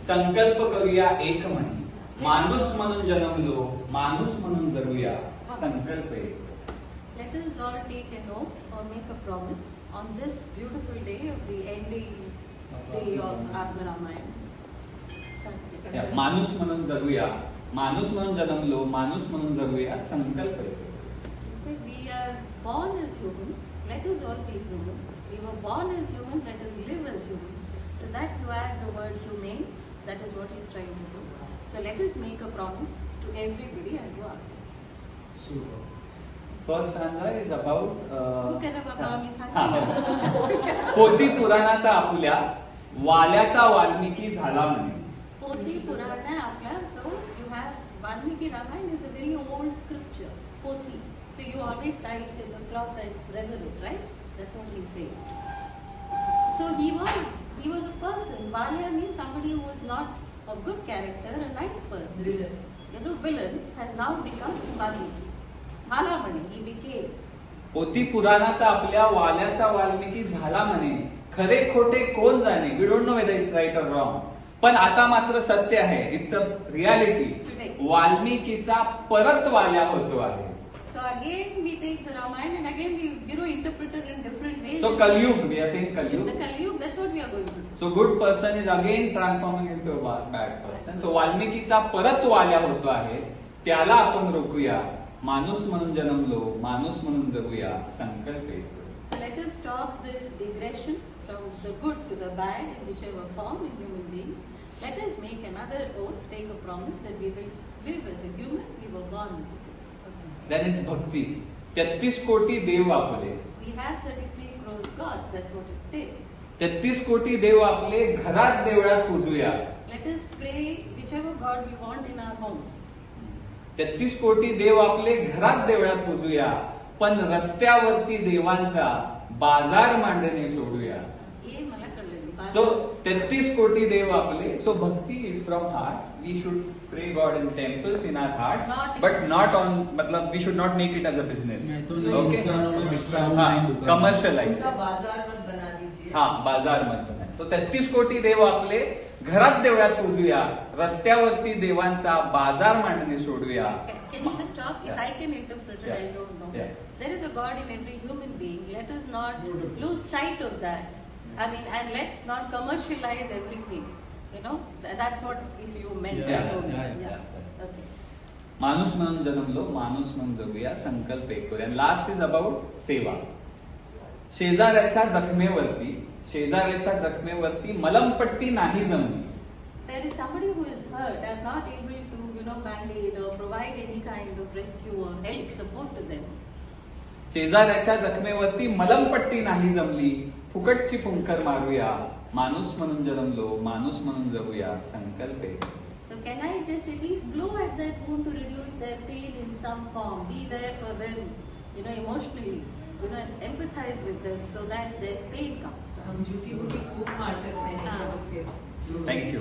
संकल्प करूया एक म्हणे, माणूस म्हणून जन्मलो, माणूस म्हणून जगूया, संकल्प एक. Let us all take an oath or make a promise on this beautiful day of the ending day of our Ramayana. माणूस म्हणून जगूया, माणूस म्हणून जन्मलो, माणूस म्हणून जगूया, संकल्प एक. We are born as humans. Let us all be human. We were born as humans. Let us live as humans. To that you add the word humane. That is what he is trying to do. So let us make a promise to everybody and to ourselves. Super. First stanza is about पोथी पुराणात आपल्या वाल्याचा वाल्मिकी झाला म्हणे. पोथी पुराण आपल्या, so you have Valmiki Ramayana is a very old scripture. Pothi. So you always write in the cloth and revel it, right? That's what he's saying. So he was a person. Valya means somebody who was not a good character, a nice person. Villain has now become Valmiki. झाला म्हणे, he became. पोथी पुराणात आपल्या वाल्याचा वाल्मिकी झाला म्हणे, खरे खोटे कोण जाणे. We don't know whether it's right or wrong, पण आता मात्र सत्य आहे. It's a reality. वाल्मिकीचा परत वाल्या होतो आहे. So again we take the Ramayana and again we interpret it in different ways. So Kalyug, we are saying Kalyug. In the Kalyug, that's what we are going to do. So good person is again transforming into a bad person. So वाल्मिकीचा परत वाल्या होतो आहे, त्याला आपण रोखूया. माणूस म्हणून जन्मलो, माणूस म्हणून जगूया, संकल्प एक. So let us stop this digression from the good to the bad in whichever form in human beings. Let us make another oath, take a promise that we will live as a human. We were born as a human. Then it's bhakti. 33 कोटी देव आपले. We have 33 crores gods. That's what it says. 33 कोटी देव आपले, घरात देवळात पूजूया. Let us pray whichever God we want in our homes. 33 कोटी देव आपले, घरात देवळात पूजूया, पण रस्त्यावरती देवांचा बाजार मांडणे सोडूया. हे मला कळलं. So 33 कोटी देव आपले. So bhakti is from heart. We should pray God in temples in our hearts, but not on. मतलब we should not make it as a business. Okay. Commercialize. बाजार मत बना दीजिए. हाँ, बाजार मत बना. तो 33 कोटी देव आपले, घरात देवळात पूजूया, रस्त्यावरती देवांचा बाजार मांडणे सोडूया. Can you just stop? If I can interpret it, I don't know. There is a God in every human being. Let us not lose sight of that. I mean, and let's not commercialize everything. You know, that's what if you meant. Okay. माणूस म्हणून जन्मलो, माणूस म्हणून जगूया, संकल्प एक करूया. Last is about सेवा. शेजाऱ्याच्या जखमेवरती मलमपट्टी नाही जमली. There is somebody who is hurt and not able to, bandage or provide any kind of rescue or help, support to them. शेजाऱ्याच्या जखमेवरती मलमपट्टी नाही जमली, फुकटची फुंकर मारूया, माणूस म्हणून जन्मलो, माणूस म्हणून जगूया, संकल्प एक. So can I just at least blow at that wound to reduce their pain in some form? Be there for them, emotionally, empathize with them so that their pain comes down. Thank you.